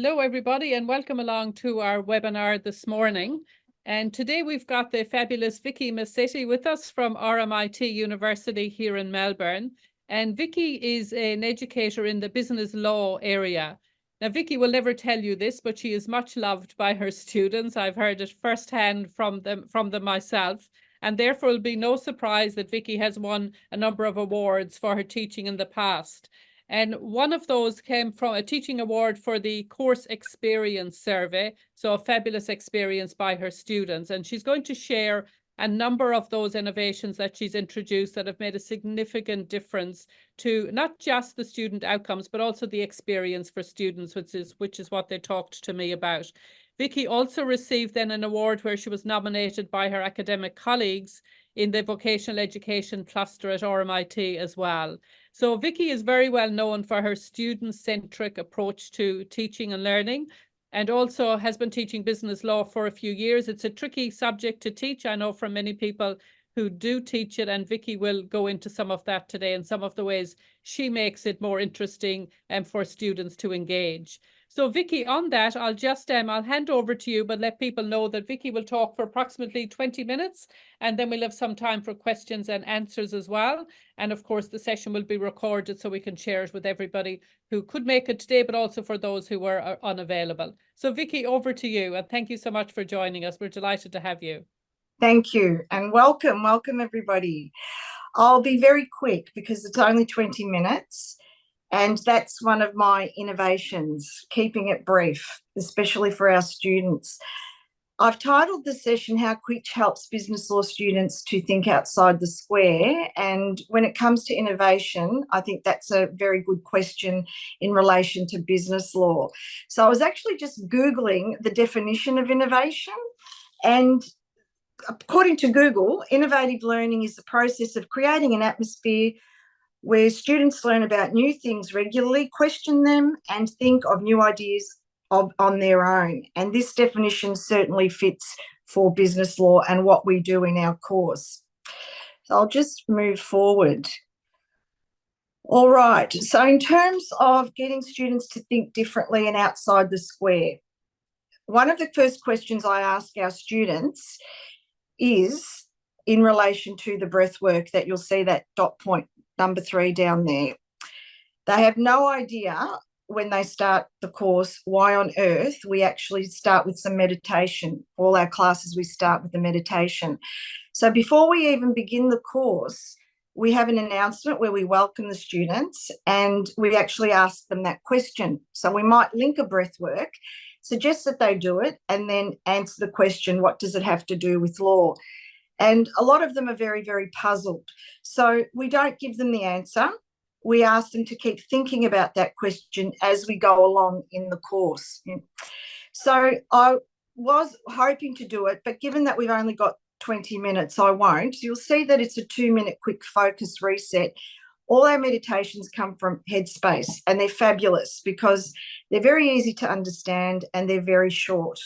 Hello, everybody, and welcome along to our webinar this morning. And today we've got the fabulous Vicki Mesiti with us from RMIT University here in Melbourne. And Vicki is an educator in the business law area. Now, Vicki will never tell you this, but she is much loved by her students. I've heard it firsthand from them myself. And therefore, it'll be no surprise that Vicki has won a number of awards for her teaching in the past. And one of those came from a teaching award for the course experience survey. So a fabulous experience by her students. And she's going to share a number of those innovations that she's introduced that have made a significant difference to not just the student outcomes, but also the experience for students, which is what they talked to me about. Vicki also received then an award where she was nominated by her academic colleagues in the vocational education cluster at RMIT as well. So Vicki is very well known for her student-centric approach to teaching and learning, and also has been teaching business law for a few years. It's a tricky subject to teach, I know, from many people who do teach it, and Vicki will go into some of that today and some of the ways she makes it more interesting for students to engage. So Vicki, on that, I'll hand over to you, but let people know that Vicki will talk for approximately 20 minutes, and then we'll have some time for questions and answers as well. And of course, the session will be recorded so we can share it with everybody who could make it today, but also for those who were unavailable. So Vicki, over to you, and thank you so much for joining us. We're delighted to have you. Thank you, and welcome everybody. I'll be very quick because it's only 20 minutes. And that's one of my innovations, keeping it brief, especially for our students. I've titled the session, How Quitch Helps Business Law Students to Think Outside the Square. And when it comes to innovation, I think that's a very good question in relation to business law. So I was actually just Googling the definition of innovation. And according to Google, innovative learning is the process of creating an atmosphere where students learn about new things regularly, question them, and think of new ideas on their own. And this definition certainly fits for business law and what we do in our course. So I'll just move forward. All right. So in terms of getting students to think differently and outside the square, one of the first questions I ask our students is in relation to the breath work that you'll see that dot point number 3 down there. They have no idea when they start the course why on earth we actually start with some meditation. All our classes we start with the meditation. So before we even begin the course, we have an announcement where we welcome the students and we actually ask them that question. So we might link a breath work, suggest that they do it, and then answer the question, what does it have to do with law? And a lot of them are very, very puzzled. So we don't give them the answer. We ask them to keep thinking about that question as we go along in the course. So I was hoping to do it, but given that we've only got 20 minutes, I won't. You'll see that it's a 2-minute quick focus reset. All our meditations come from Headspace, and they're fabulous because they're very easy to understand and they're very short.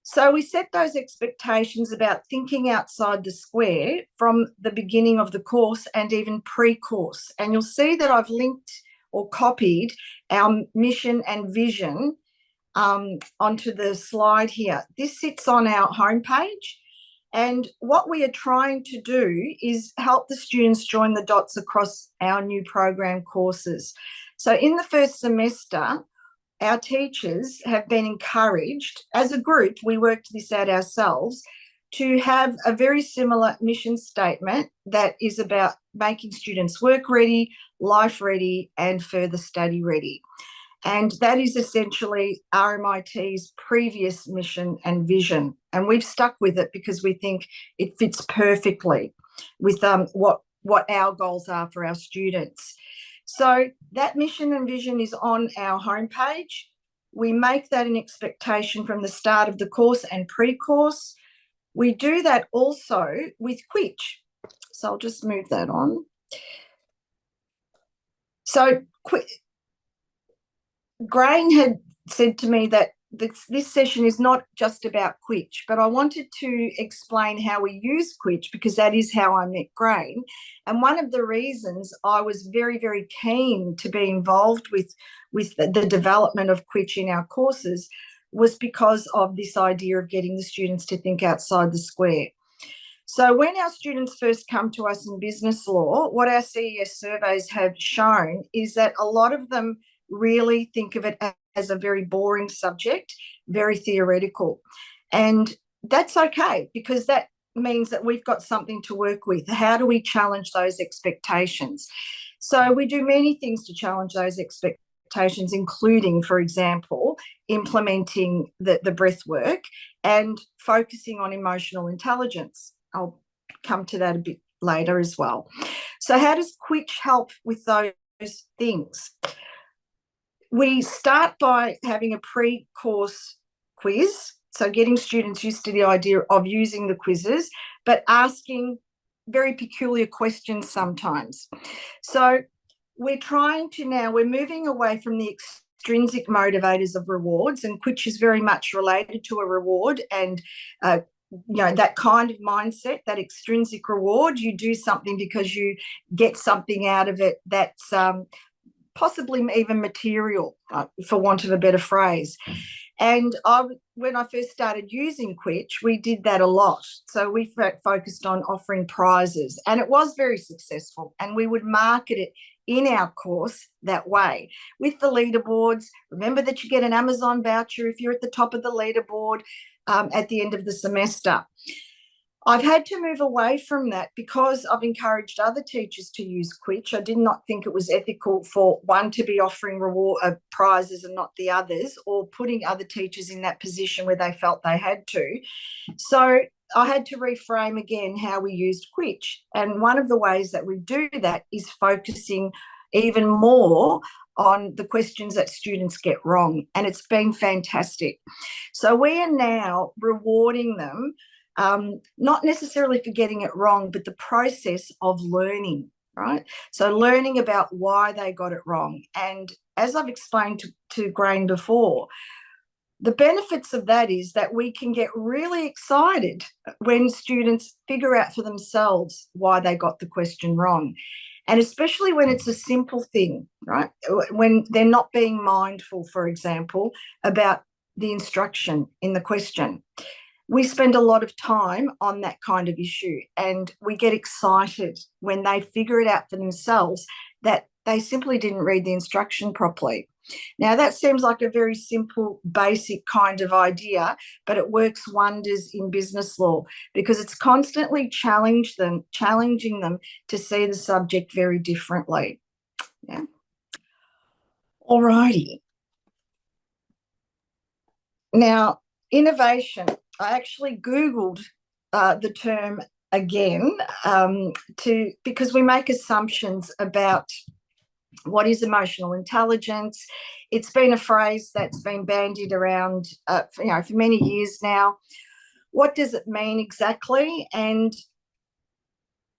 So we set those expectations about thinking outside the square from the beginning of the course and even pre-course. And you'll see that I've linked or copied our mission and vision onto the slide here. This sits on our homepage. And what we are trying to do is help the students join the dots across our new program courses. So in the first semester, our teachers have been encouraged, as a group, we worked this out ourselves, to have a very similar mission statement that is about making students work ready, life ready, and further study ready. And that is essentially RMIT's previous mission and vision. And we've stuck with it because we think it fits perfectly with what our goals are for our students. So that mission and vision is on our homepage. We make that an expectation from the start of the course and pre-course. We do that also with Quitch. So I'll just move that on. So Grain had said to me that this session is not just about Quitch, but I wanted to explain how we use Quitch because that is how I met Grain. And one of the reasons I was very, very keen to be involved with the development of Quitch in our courses was because of this idea of getting the students to think outside the square. So when our students first come to us in business law, what our CES surveys have shown is that a lot of them really think of it as a very boring subject, very theoretical. And that's okay, because that means that we've got something to work with. How do we challenge those expectations? So we do many things to challenge those expectations, including, for example, implementing the breath work and focusing on emotional intelligence. I'll come to that a bit later as well. So how does Quitch help with those things? We start by having a pre-course quiz, so getting students used to the idea of using the quizzes, but asking very peculiar questions sometimes. So we're moving away from the extrinsic motivators of rewards, and Quitch is very much related to a reward and that kind of mindset, that extrinsic reward. You do something because you get something out of it that's possibly even material, for want of a better phrase. And when I first started using Quitch, we did that a lot. So we focused on offering prizes, and it was very successful. And we would market it in our course that way with the leaderboards. Remember that you get an Amazon voucher if you're at the top of the leaderboard at the end of the semester. I've had to move away from that because I've encouraged other teachers to use Quitch. I did not think it was ethical for one to be offering prizes and not the others, or putting other teachers in that position where they felt they had to. So I had to reframe again how we used Quitch. And one of the ways that we do that is focusing even more on the questions that students get wrong. And it's been fantastic. So we are now rewarding them, not necessarily for getting it wrong, but the process of learning, right? So learning about why they got it wrong. And as I've explained to Grain before, the benefits of that is that we can get really excited when students figure out for themselves why they got the question wrong. And especially when it's a simple thing, right? When they're not being mindful, for example, about the instruction in the question. We spend a lot of time on that kind of issue, and we get excited when they figure it out for themselves that they simply didn't read the instruction properly. Now, that seems like a very simple, basic kind of idea, but it works wonders in business law because it's constantly challenging them to see the subject very differently. Yeah. All righty. Now, innovation. I actually Googled the term again because we make assumptions about what is emotional intelligence. It's been a phrase that's been bandied around for many years now. What does it mean exactly? And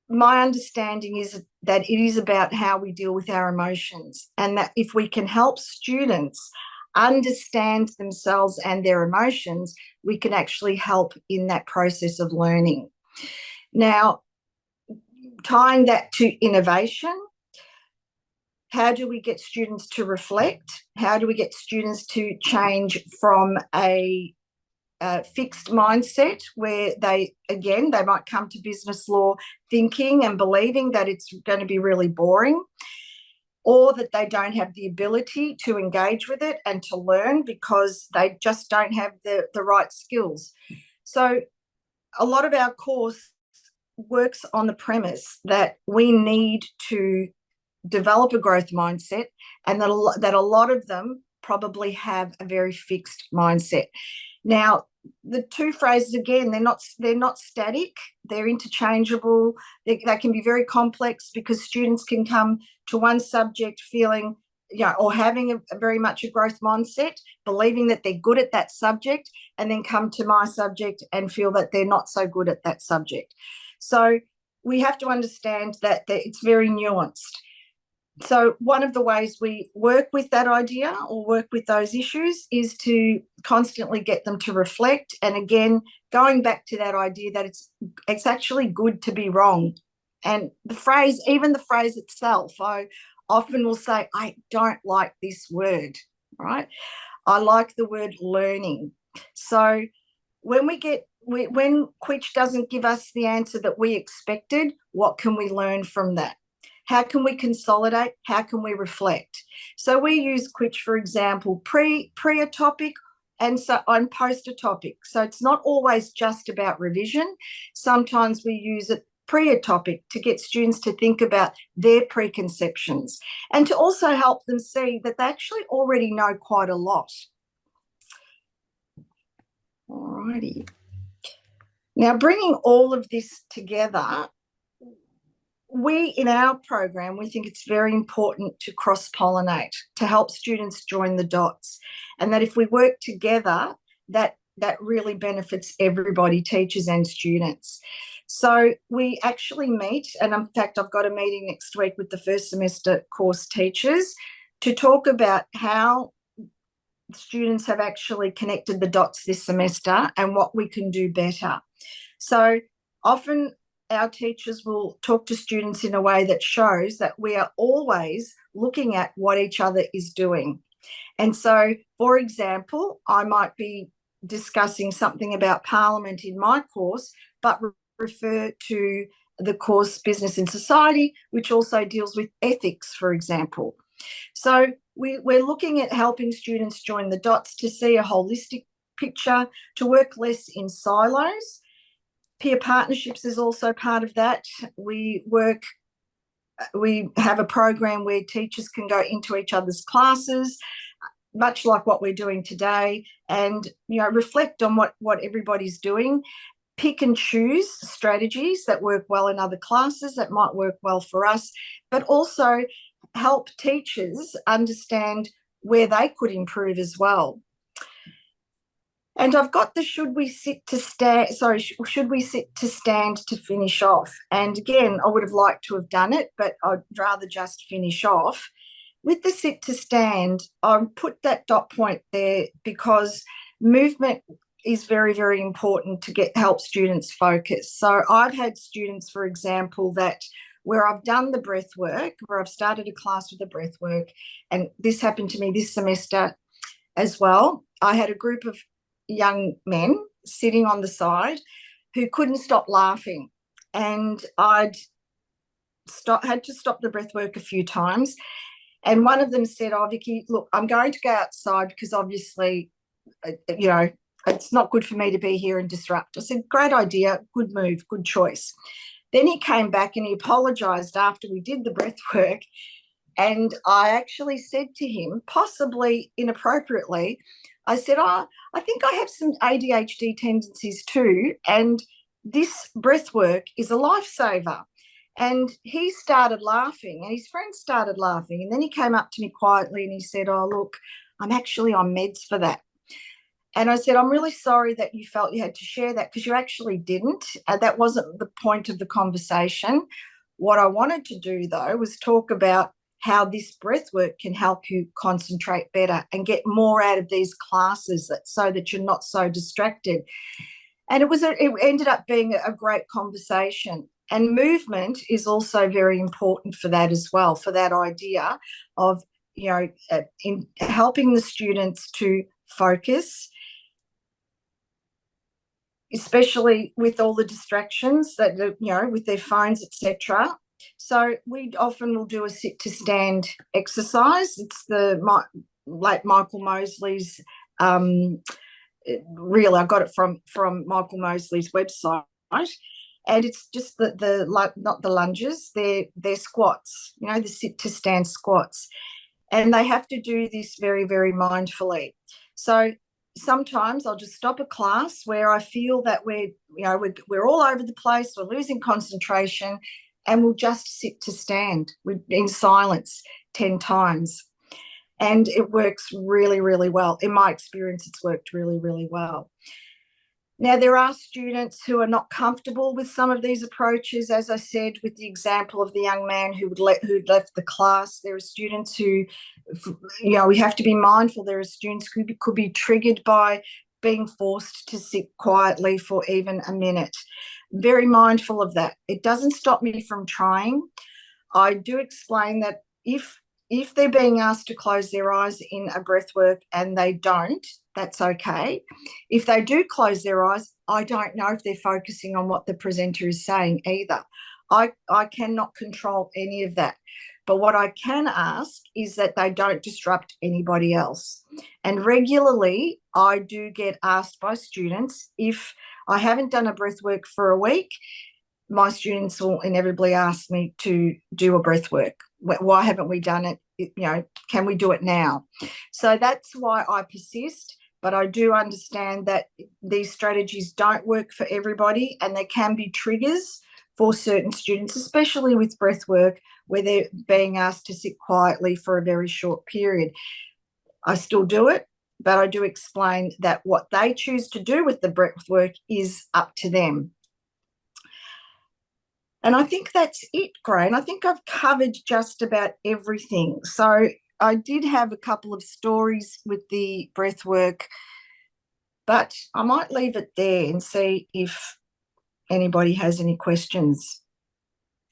my understanding is that it is about how we deal with our emotions, and that if we can help students understand themselves and their emotions, we can actually help in that process of learning. Now, tying that to innovation, how do we get students to reflect? How do we get students to change from a fixed mindset where they might come to business law thinking and believing that it's going to be really boring, or that they don't have the ability to engage with it and to learn because they just don't have the right skills. So a lot of our course works on the premise that we need to develop a growth mindset, and that a lot of them probably have a very fixed mindset. Now, the two phrases, again, they're not static, they're interchangeable. They can be very complex because students can come to one subject feeling, or having a very much a growth mindset, believing that they're good at that subject, and then come to my subject and feel that they're not so good at that subject. So we have to understand that it's very nuanced. So one of the ways we work with that idea or work with those issues is to constantly get them to reflect. And again, going back to that idea that it's actually good to be wrong. And even the phrase itself, I often will say, I don't like this word, right? I like the word learning. So when when Quitch doesn't give us the answer that we expected, what can we learn from that? How can we consolidate? How can we reflect? So we use Quitch, for example, pre a topic and post a topic. So it's not always just about revision. Sometimes we use it pre a topic to get students to think about their preconceptions and to also help them see that they actually already know quite a lot. All righty. Now, bringing all of this together, in our program, we think it's very important to cross-pollinate, to help students join the dots, and that if we work together, that really benefits everybody, teachers and students. So we actually meet, and in fact, I've got a meeting next week with the first semester course teachers to talk about how students have actually connected the dots this semester and what we can do better. So often our teachers will talk to students in a way that shows that we are always looking at what each other is doing. And so, for example, I might be discussing something about Parliament in my course, but refer to the course Business and Society, which also deals with ethics, for example. So we're looking at helping students join the dots to see a holistic picture, to work less in silos. Peer partnerships is also part of that. We have a program where teachers can go into each other's classes, much like what we're doing today, and reflect on what everybody's doing, pick and choose strategies that work well in other classes that might work well for us, but also help teachers understand where they could improve as well. And I've got the should we sit to stand to finish off. And again, I would have liked to have done it, but I'd rather just finish off. With the sit to stand, I put that dot point there because movement is very, very important to help students focus. So I've had students, for example, where I've done the breath work, where I've started a class with the breath work, and this happened to me this semester as well. I had a group of young men sitting on the side who couldn't stop laughing, and I'd had to stop the breath work a few times. And one of them said, "Oh, Vicki, look, I'm going to go outside because obviously, it's not good for me to be here and disrupt." I said, "Great idea, good move, good choice." Then he came back and he apologised after we did the breath work. And I actually said to him, possibly inappropriately, I said, "Oh, I think I have some ADHD tendencies too, and this breath work is a lifesaver." And he started laughing and his friends started laughing. And then he came up to me quietly and he said, "Oh, look, I'm actually on meds for that." And I said, "I'm really sorry that you felt you had to share that because you actually didn't. That wasn't the point of the conversation. What I wanted to do, though, was talk about how this breath work can help you concentrate better and get more out of these classes so that you're not so distracted." And it ended up being a great conversation. And movement is also very important for that as well, for that idea of, in helping the students to focus, especially with all the distractions that, with their phones, etc. So we often will do a sit to stand exercise. It's the late Michael Mosley's reel. I got it from Michael Mosley's website. And it's just not the lunges, they're squats, the sit to stand squats. And they have to do this very, very mindfully. So sometimes I'll just stop a class where I feel that we're all over the place, we're losing concentration, and we'll just sit to stand in silence 10 times. And it works really, really well. In my experience, it's worked really, really well. Now, there are students who are not comfortable with some of these approaches, as I said, with the example of the young man who'd left the class. There are students who, we have to be mindful. There are students who could be triggered by being forced to sit quietly for even a minute. Very mindful of that. It doesn't stop me from trying. I do explain that if they're being asked to close their eyes in a breathwork and they don't, that's okay. If they do close their eyes, I don't know if they're focusing on what the presenter is saying either. I cannot control any of that. But what I can ask is that they don't disrupt anybody else. And regularly, I do get asked by students if I haven't done a breathwork for a week, my students will inevitably ask me to do a breath work. Why haven't we done it? Can we do it now? So that's why I persist. But I do understand that these strategies don't work for everybody, and there can be triggers for certain students, especially with breath work, where they're being asked to sit quietly for a very short period. I still do it, but I do explain that what they choose to do with the breath work is up to them. And I think that's it, Grain. I think I've covered just about everything. So I did have a couple of stories with the breath work, but I might leave it there and see if anybody has any questions.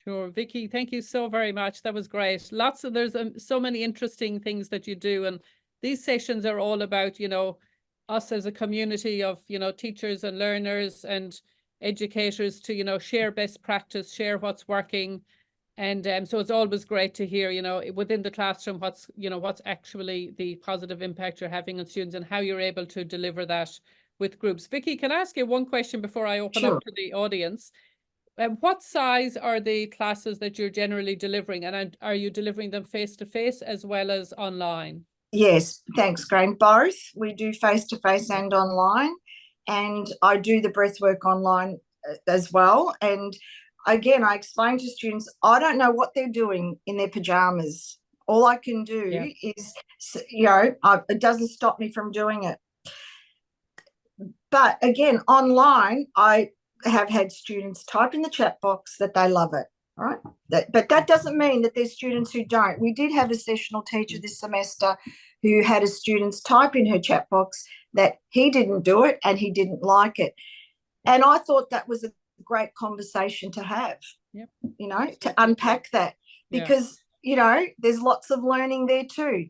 Sure. Vicki, thank you so very much. That was great. There's so many interesting things that you do. And these sessions are all about, us as a community of, teachers and learners and educators to, share best practice, share what's working. And so it's always great to hear, within the classroom, what's actually the positive impact you're having on students and how you're able to deliver that with groups. Vicki, can I ask you one question before I open up to the audience? What size are the classes that you're generally delivering? And are you delivering them face-to-face as well as online? Yes, thanks, Grain. Both. We do face-to-face and online. And I do the breathwork online as well. And again, I explain to students, I don't know what they're doing in their pajamas. All I can do is, it doesn't stop me from doing it. But again, online, I have had students type in the chat box that they love it. All right. But that doesn't mean that there's students who don't. We did have a sessional teacher this semester who had a student type in her chat box that he didn't do it and he didn't like it. And I thought that was a great conversation to have, to unpack that. Because, there's lots of learning there too.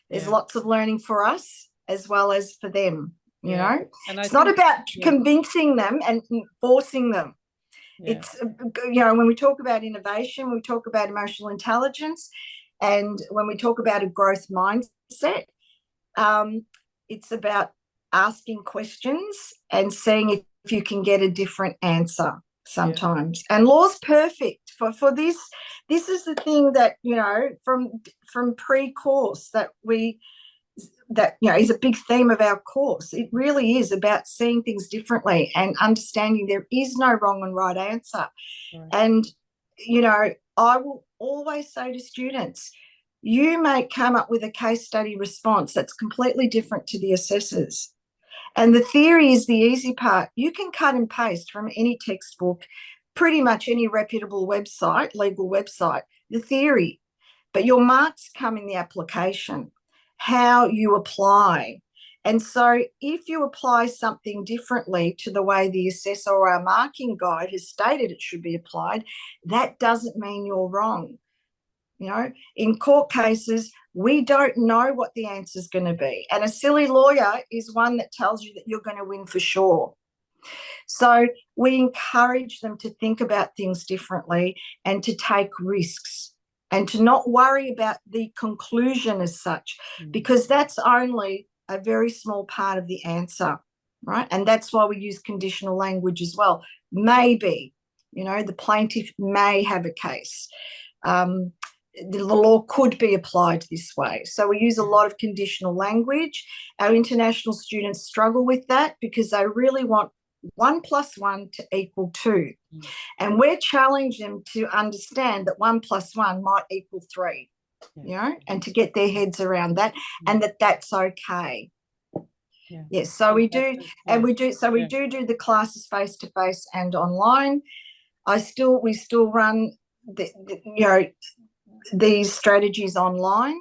There's lots of learning for us as well as for them. And it's not about convincing them and forcing them. It's, when we talk about innovation, we talk about emotional intelligence, and when we talk about a growth mindset, it's about asking questions and seeing if you can get a different answer sometimes. And law's perfect for this. This is the thing that, from pre-course that is a big theme of our course. It really is about seeing things differently and understanding there is no wrong and right answer. Right. And, I will always say to students, you may come up with a case study response that's completely different to the assessors. And the theory is the easy part. You can cut and paste from any textbook, pretty much any reputable website, legal website, the theory. But your marks come in the application, how you apply. And so if you apply something differently to the way the assessor or our marking guide has stated it should be applied, that doesn't mean you're wrong. In court cases, we don't know what the answer is going to be. And a silly lawyer is one that tells you that you're going to win for sure. So we encourage them to think about things differently and to take risks and to not worry about the conclusion as such, because that's only a very small part of the answer, right? And that's why we use conditional language as well. Maybe, the plaintiff may have a case. The law could be applied this way. So we use a lot of conditional language. Our international students struggle with that because they really want 1 + 1 to equal 2. And we're challenging them to understand that 1 + 1 might equal 3, and to get their heads around that and that that's okay. Yes, so we do, and we do the classes face to face and online. We still run these strategies online.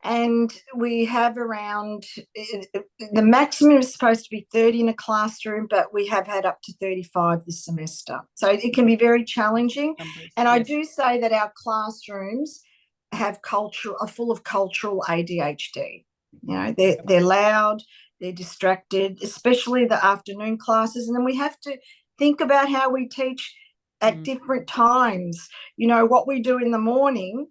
And we have around, the maximum is supposed to be 30 in a classroom, but we have had up to 35 this semester. So it can be very challenging. And I do say that our classrooms are full of cultural ADHD. They're loud, they're distracted, especially the afternoon classes. And then we have to think about how we teach at different times. What we do in the morning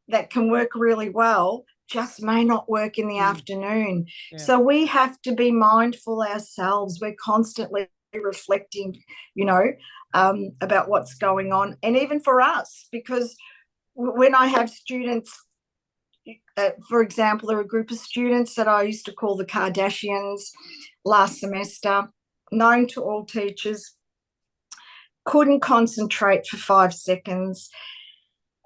that can work really well just may not work in the afternoon. So we have to be mindful ourselves. We're constantly reflecting, about what's going on. And even for us, because when I have students, for example, there are a group of students that I used to call the Kardashians last semester, known to all teachers, couldn't concentrate for 5 seconds.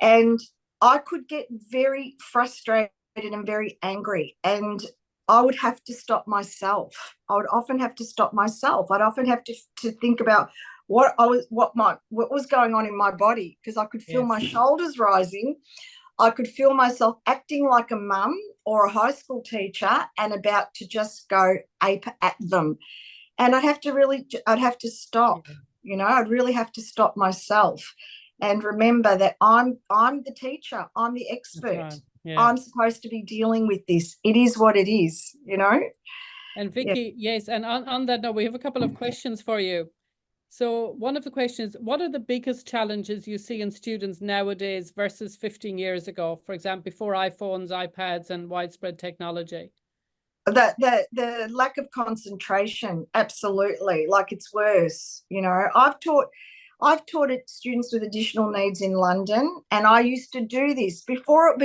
And I could get very frustrated and very angry, and I would have to stop myself. I would often have to stop myself. I'd often have to think about what was going on in my body, because I could feel my shoulders rising. I could feel myself acting like a mum or a high school teacher and about to just go ape at them. And I'd have to stop. I'd really have to stop myself and remember that I'm the teacher, I'm the expert. I'm supposed to be dealing with this. It is what it is, And Vicki, yes, and on that note, we have a couple of questions for you. So one of the questions, what are the biggest challenges you see in students nowadays versus 15 years ago, for example, before iPhones, iPads, and widespread technology? The lack of concentration, absolutely. Like, it's worse. I've taught students with additional needs in London, and I used to do this before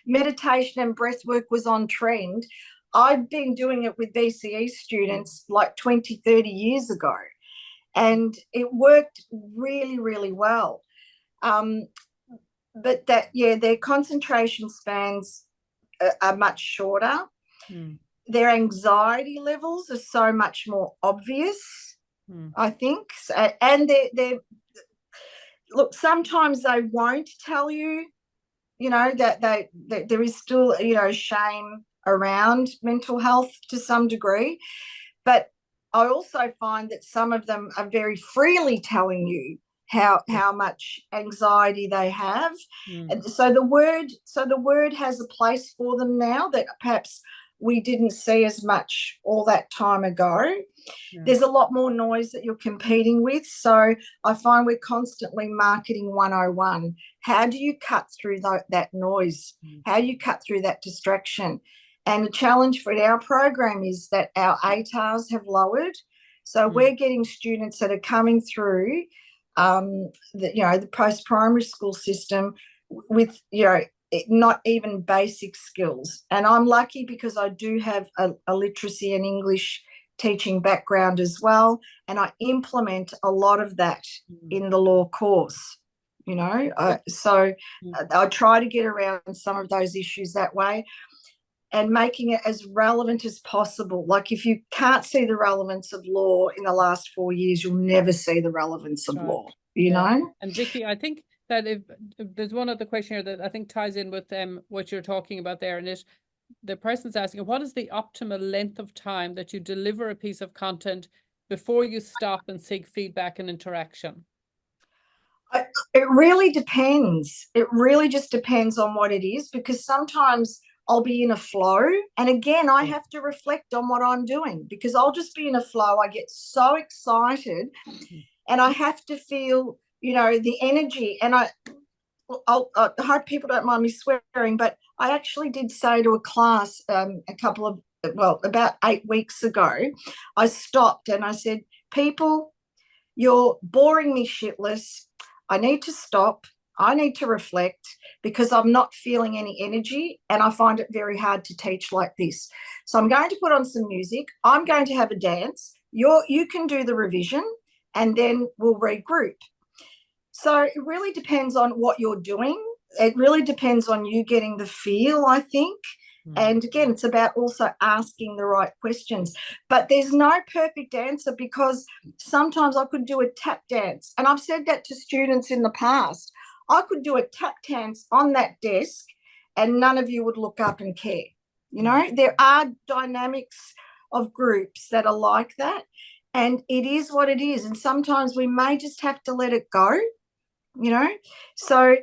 meditation and breath work was on trend. I'd been doing it with VCE students like 20, 30 years ago, and it worked really, really well. But their concentration spans are much shorter. Their anxiety levels are so much more obvious, I think. And look, sometimes they won't tell you, that there is still, shame around mental health to some degree. But I also find that some of them are very freely telling you how much anxiety they have. And so the word has a place for them now that perhaps we didn't see as much all that time ago. There's a lot more noise that you're competing with. So I find we're constantly marketing 101. How do you cut through that noise? How do you cut through that distraction? And the challenge for our program is that our ATARs have lowered. So we're getting students that are coming through the post-primary school system with, not even basic skills. And I'm lucky because I do have a literacy and English teaching background as well, and I implement a lot of that in the law course. So I try to get around some of those issues that way and making it as relevant as possible. Like, if you can't see the relevance of law in the last 4 years, you'll never see the relevance of law, you know? And Vicki, I think that if there's one other question here that I think ties in with what you're talking about there, and the person's asking, what is the optimal length of time that you deliver a piece of content before you stop and seek feedback and interaction? It really depends. It really just depends on what it is, because sometimes I'll be in a flow, and again, I have to reflect on what I'm doing, because I'll just be in a flow. I get so excited and I have to feel, the energy. And I hope people don't mind me swearing, but I actually did say to a class about 8 weeks ago, I stopped and I said, people, you're boring me shitless. I need to stop. I need to reflect, because I'm not feeling any energy, and I find it very hard to teach like this. So I'm going to put on some music. I'm going to have a dance. You can do the revision, and then we'll regroup. So it really depends on what you're doing. It really depends on you getting the feel, I think. And again, it's about also asking the right questions. But there's no perfect answer, because sometimes I could do a tap dance. And I've said that to students in the past. I could do a tap dance on that desk and none of you would look up and care. You know, there are dynamics of groups that are like that. And it is what it is. And sometimes we may just have to let it go, you know. So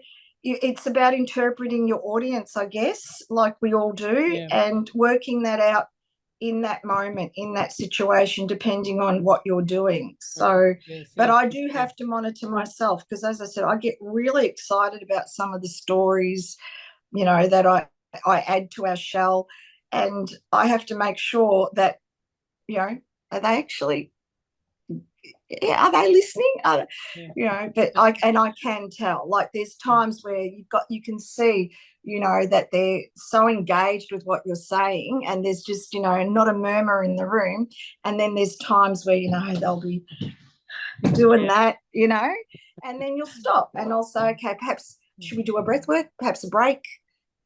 it's about interpreting your audience, I guess, like we all do, and working that out in that moment, in that situation, depending on what you're doing. So, but I do have to monitor myself, because, as I said, I get really excited about some of the stories, you know, that I add to our shell, and I have to make sure that, you know, are they actually, are they listening? You know, but I can tell, like, there's times where you can see, you know, that they're so engaged with what you're saying, and there's just, you know, not a murmur in the room. And then there's times where, you know, they'll be doing that, you know, and then you'll stop and I'll say, okay, perhaps should we do a breath work, perhaps a break?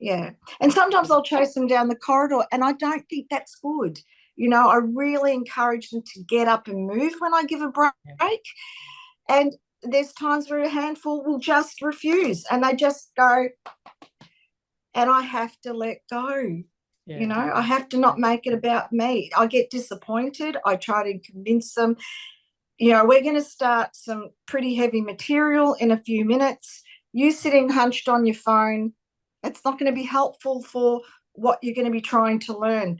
And sometimes I'll chase them down the corridor, and I don't think that's good. You know, I really encourage them to get up and move when I give a break. And there's times where a handful will just refuse and they just go, and I have to let go. You know, I have to not make it about me. I get disappointed. I try to convince them, you know, we're going to start some pretty heavy material in a few minutes. You sitting hunched on your phone, it's not going to be helpful for what you're going to be trying to learn.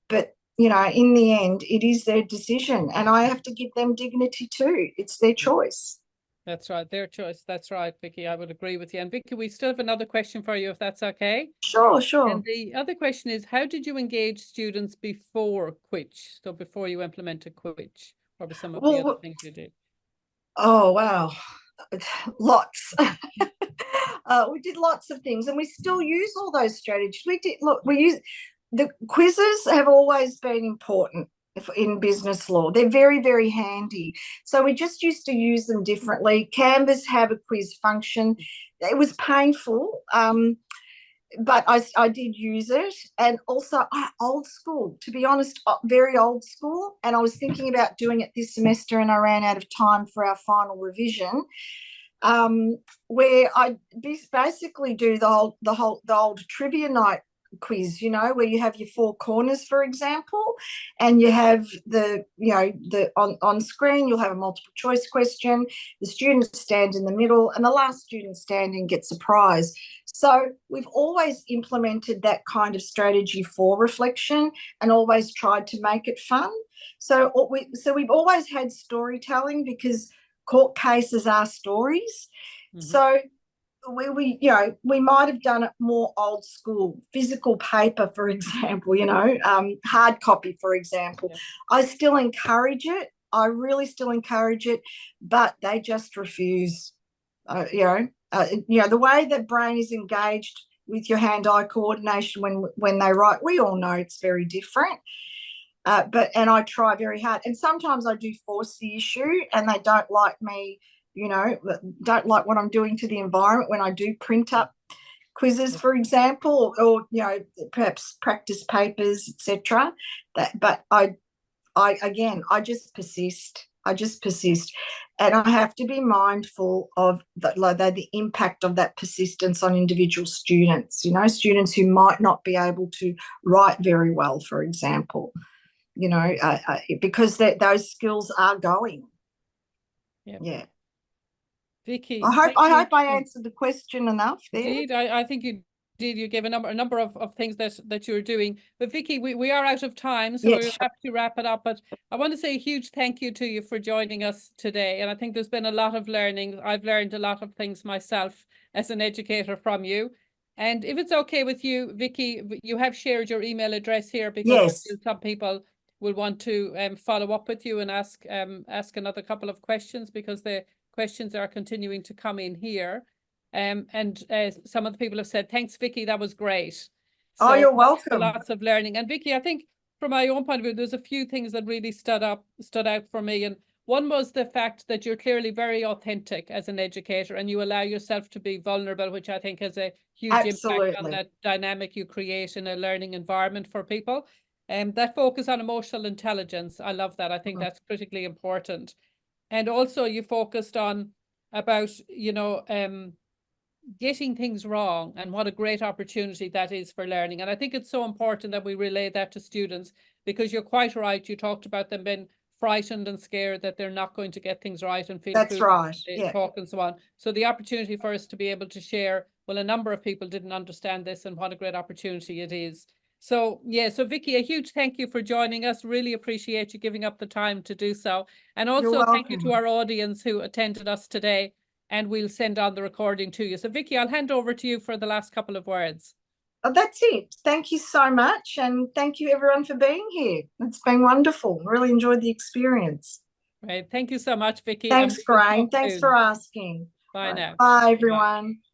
But, you know, in the end, it is their decision, and I have to give them dignity too. It's their choice. That's right, their choice. That's right, Vicki. I would agree with you. And Vicki, we still have another question for you, if that's okay. Sure. And the other question is, how did you engage students before Quitch? So before you implemented Quitch, what were some of the other things you did? Oh, wow. Lots. We did lots of things, and we still use all those strategies. The quizzes have always been important in business law. They're very, very handy. So we just used to use them differently. Canvas have a quiz function. It was painful, but I did use it. And also old school, to be honest, very old school. And I was thinking about doing it this semester, and I ran out of time for our final revision, where I basically do the old trivia night quiz, you know, where you have your four corners, for example, and you have on screen you'll have a multiple choice question. The students stand in the middle, and the last student standing gets a prize. So we've always implemented that kind of strategy for reflection, and always tried to make it fun. So we've always had storytelling, because court cases are stories. So we might have done it more old school, physical paper, for example, you know, hard copy, for example. I still encourage it. I really still encourage it, but they just refuse. The way that brain is engaged with your hand-eye coordination when they write, we all know it's very different. And I try very hard, and sometimes I do force the issue, and they don't like me, you know, don't like what I'm doing to the environment when I do print up quizzes, for example, or you know, perhaps practice papers, etc. But I just persist. And I have to be mindful of the impact of that persistence on individual students. You know, students who might not be able to write very well, for example. You know, because those skills are going. Yeah. Vicki, I hope I answered the question enough there. Indeed, I think you did. You gave a number of things that you're doing. But Vicki, we are out of time, so we'll have to wrap it up. But I want to say a huge thank you to you for joining us today. And I think there's been a lot of learning. I've learned a lot of things myself as an educator from you. And if it's okay with you, Vicki, you have shared your email address here, because some people will want to follow up with you and ask another couple of questions, because the questions are continuing to come in here. Some of the people have said, thanks, Vicki, that was great. So you're welcome. Lots of learning. And Vicki, I think from my own point of view, there's a few things that really stood out for me. And One was the fact that you're clearly very authentic as an educator, and you allow yourself to be vulnerable, which I think has a huge impact on that dynamic you create in a learning environment for people. And that focus on emotional intelligence, I love that. I think that's critically important. And also you focused on about, getting things wrong and what a great opportunity that is for learning. And I think it's so important that we relay that to students, because you're quite right. You talked about them being frightened and scared that they're not going to get things right and feel that's right. Yeah. talk and so on. So the opportunity for us to be able to share, well, a number of people didn't understand this, and what a great opportunity it is. So so Vicki, a huge thank you for joining us. Really appreciate you giving up the time to do so. And also thank you to our audience who attended us today, and we'll send on the recording to you. So Vicki, I'll hand over to you for the last couple of words. Oh, that's it. Thank you so much. And thank you everyone for being here. It's been wonderful. Really enjoyed the experience. Right. Thank you so much, Vicki. Thanks, Graeme. Thanks for asking. Bye now. Bye, everyone. Bye.